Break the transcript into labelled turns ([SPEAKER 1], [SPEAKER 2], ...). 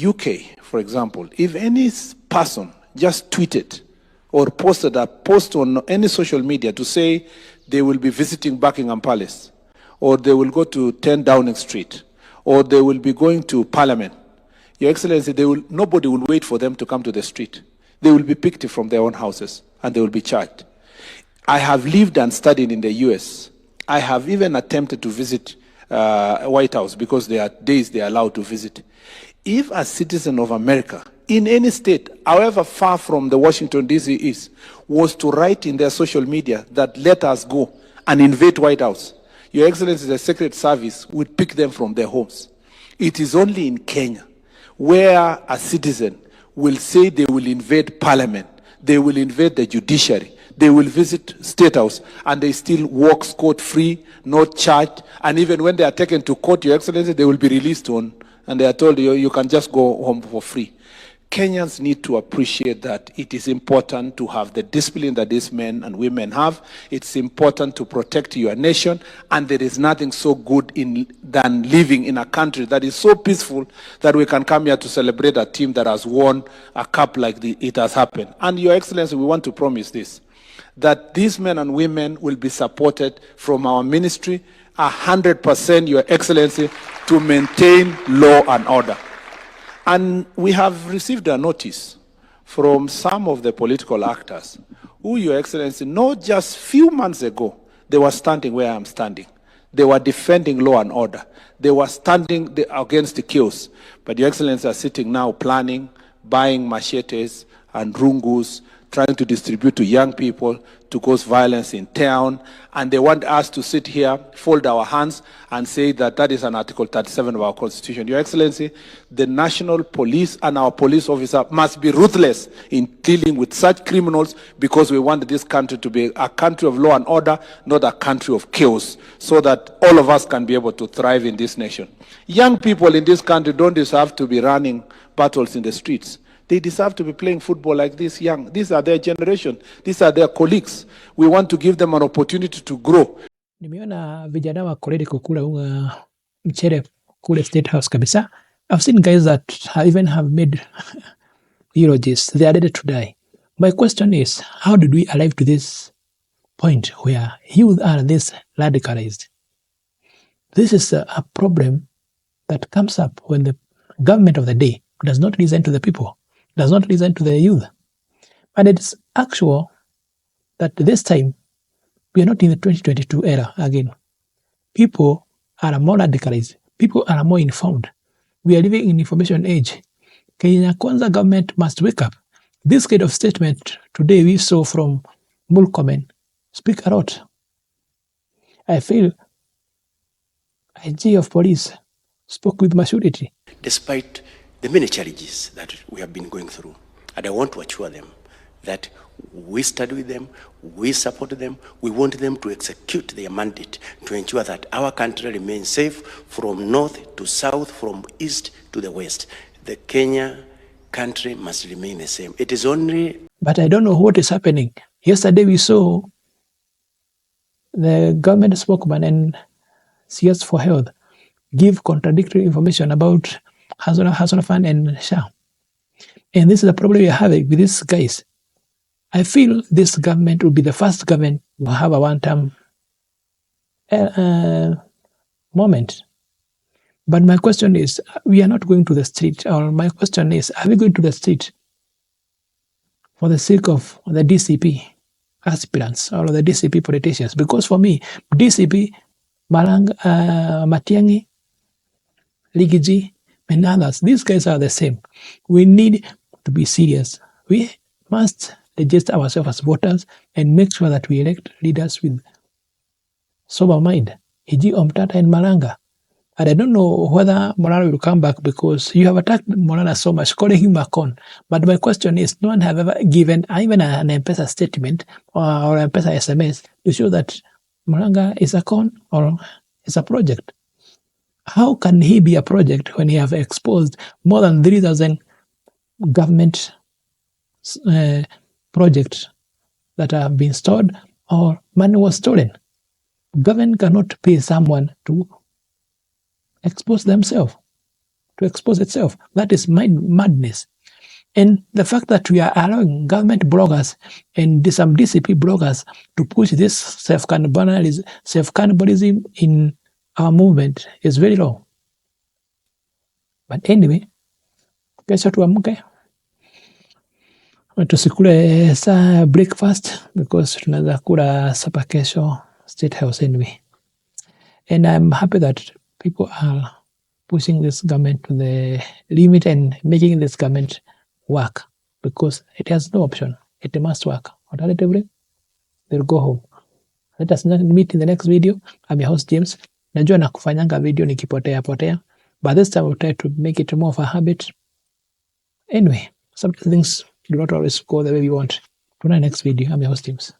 [SPEAKER 1] UK, for example, if any person just tweeted or posted a post on any social media to say they will be visiting Buckingham Palace, or they will go to 10 Downing Street, or they will be going to Parliament, Your Excellency, nobody will wait for them to come to the street. They will be picked from their own houses and they will be charged. I have lived and studied in the US. I have even attempted to visit White House because there are days they are allowed to visit. If a citizen of America, in any state, however far from the Washington DC is, was to write in their social media that let us go and invade White House, Your Excellency, the Secret Service would pick them from their homes. It is only in Kenya where a citizen will say they will invade Parliament, they will invade the judiciary, they will visit State House, and they still walk scot-free, not charged, and even when they are taken to court, Your Excellency, they will be released on, and they are told you can just go home for free. Kenyans need to appreciate that it is important to have the discipline that these men and women have. It's important to protect your nation, and there is nothing so good than living in a country that is so peaceful that we can come here to celebrate a team that has won a cup like it has happened. And Your Excellency, we want to promise this, that these men and women will be supported from our ministry 100%, Your Excellency, to maintain law and order. And we have received a notice from some of the political actors who, Your Excellency, not just few months ago, they were standing where I'm standing. They were defending law and order. They were standing against the chaos. But Your Excellency are sitting now planning, buying machetes and rungus, trying to distribute to young people to cause violence in town, and they want us to sit here, fold our hands, and say that that is an Article 37 of our Constitution. Your Excellency, the national police and our police officer must be ruthless in dealing with such criminals, because we want this country to be a country of law and order, not a country of chaos, so that all of us can be able to thrive in this nation. Young people in this country don't deserve to be running battles in the streets. They deserve to be playing football like this young. These are their generation. These are their colleagues. We want to give them an opportunity to grow.
[SPEAKER 2] Nimeona vijana wa Koredi kukula mchere kule State House kabisa. I've seen guys that even have made eulogies. They are ready to die. My question is, how did we arrive to this point where youth are this radicalized? This is a problem that comes up when the government of the day does not listen to the people, does not listen to the youth. And it's actual that this time, we are not in the 2022 era again. People are more radicalized. People are more informed. We are living in information age. Kenya Kwanza government must wake up. This kind of statement today we saw from Mulkomen speak a lot. I feel IG of police spoke with maturity.
[SPEAKER 3] Despite the many challenges that we have been going through, and I want to assure them that we stand with them, we support them, we want them to execute their mandate to ensure that our country remains safe from north to south, from east to the west. The Kenya country must remain the same. It is only...
[SPEAKER 2] But I don't know what is happening. Yesterday we saw the government spokesman and CS for Health give contradictory information about Hazana Fund and SHA. And this is the problem we are having with these guys. I feel this government will be the first government to have a one-term moment. But my question is, we are not going to the street, or my question is, are we going to the street for the sake of the DCP aspirants or the DCP politicians? Because for me, DCP, Matiang'i, Ligiji, and others, these guys are the same. We need to be serious. We must register ourselves as voters and make sure that we elect leaders with sober mind. Hiji Omtata and Malanga. And I don't know whether Morana will come back, because you have attacked Morana so much, calling him a con. But my question is, no one have ever given even an M-Pesa statement or M-Pesa SMS to show that Moranga is a con or is a project. How can he be a project when he have exposed more than 3,000 government projects that have been stored or money was stolen? Government cannot pay someone to expose themselves. to expose itself. That is madness. And the fact that we are allowing government bloggers and some DCP bloggers to push this self-cannibalism in our movement is very low. But anyway, kesho tuamke tusikule saa breakfast because tunaweza kula supper kesho State House anyway. And I'm happy that people are pushing this government to the limit and making this government work because it has no option. It must work. Alternatively, they'll go home. Let us meet in the next video. I'm your host James. Najua na kufanyanga video nikipotea. But this time we'll try to make it more of a habit. Anyway, some things do not always go the way we want. Tuna next video. I'm your host James.